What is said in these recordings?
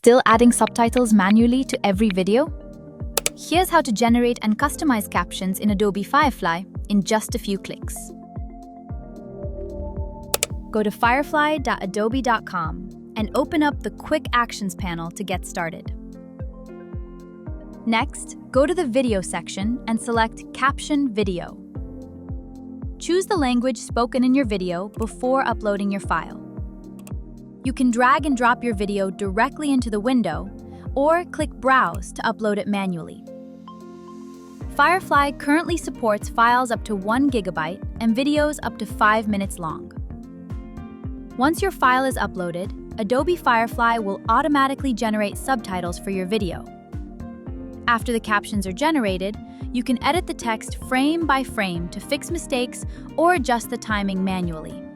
Still adding subtitles manually to every video? Here's how to generate and customize captions in Adobe Firefly in just a few clicks. Go to firefly.adobe.com and open up the Quick Actions panel to get started. Next, go to the Video section and select Caption Video. Choose the language spoken in your video before uploading your file. You can drag and drop your video directly into the window, or click Browse to upload it manually. Firefly currently supports files up to 1 GB and videos up to 5 minutes long. Once your file is uploaded, Adobe Firefly will automatically generate subtitles for your video. After the captions are generated, you can edit the text frame by frame to fix mistakes or adjust the timing manually.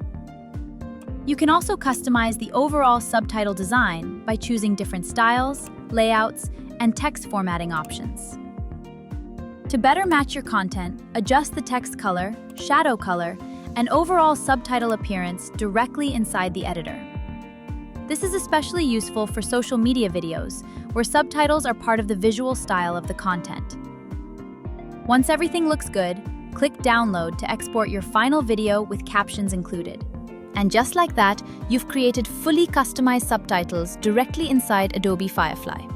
You can also customize the overall subtitle design by choosing different styles, layouts, and text formatting options. To better match your content, adjust the text color, shadow color, and overall subtitle appearance directly inside the editor. This is especially useful for social media videos, where subtitles are part of the visual style of the content. Once everything looks good, click Download to export your final video with captions included. And just like that, you've created fully customized subtitles directly inside Adobe Firefly.